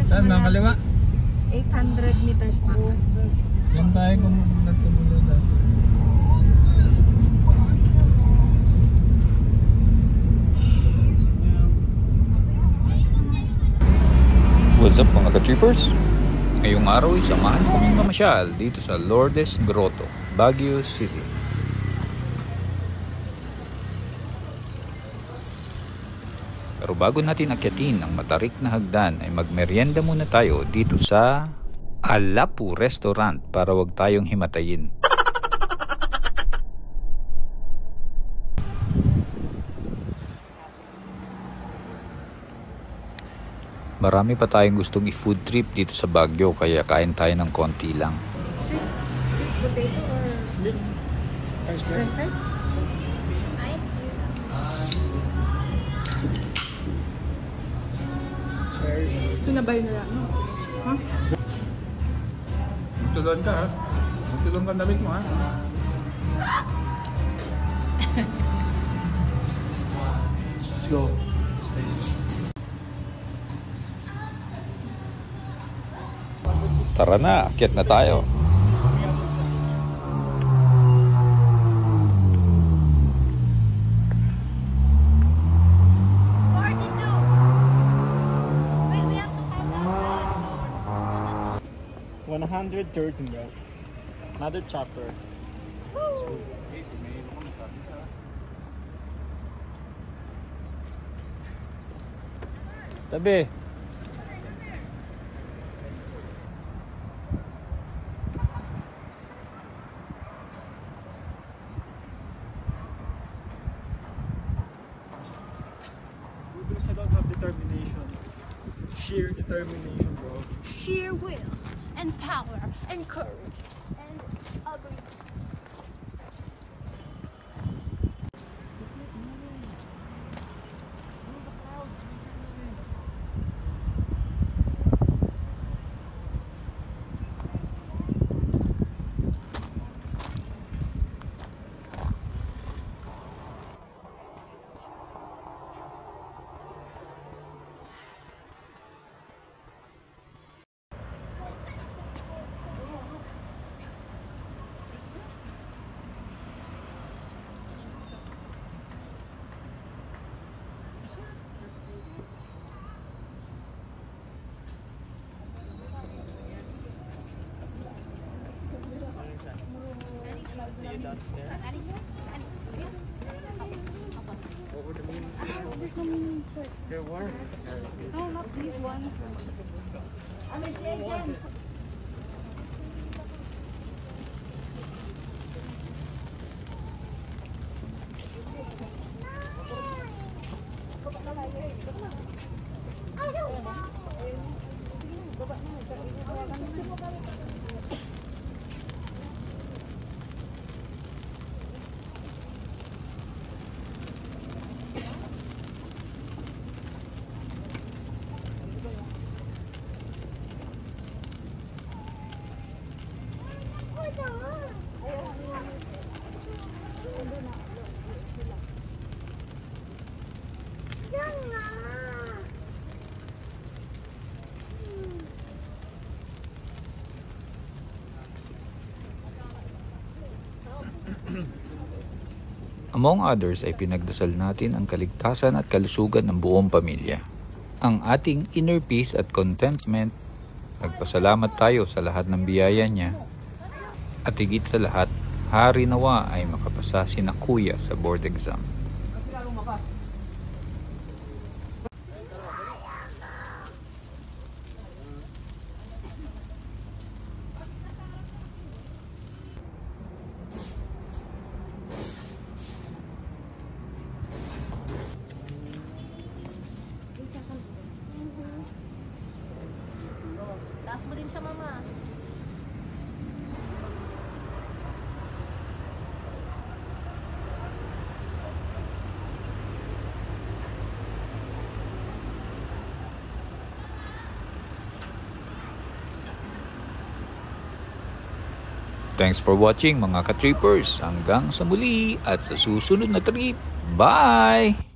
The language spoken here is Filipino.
Saan na kaliwa? 800 meters pa. Yan tayo kung nagtumulo dati. What's up mga ka-trippers? Ngayong araw ay samahan kaming mamasyal dito sa Lourdes Grotto, Baguio City. Pero bago natin akyatin ang matarik na hagdan ay magmeryenda muna tayo dito sa Alapu Restaurant para wag tayong himatayin. Marami pa tayong gustong i-food trip dito sa Baguio kaya kain tayo ng konti lang. Sweet potato or french fries? Ito na ba yun na lang? Ha? Magtulon ka ha? Magtulon ka ang damit mo ha? Let's go. Tara na, akyat na tayo. $113, bro. Another chopper. Tabi. Those that don't have determination. Sheer determination, bro. Sheer will and power and courage and ability. There's no meaning to it. There were. No, not these ones. I'm gonna say again. Among others ay pinagdasal natin ang kaligtasan at kalusugan ng buong pamilya. Ang ating inner peace at contentment, nagpasalamat tayo sa lahat ng biyaya niya. At higit sa lahat, hari nawa ay makapasa sina kuya sa board exam. Taas mo din siya, mama. Thanks for watching mga ka-trippers. Hanggang sa muli at sa susunod na trip. Bye!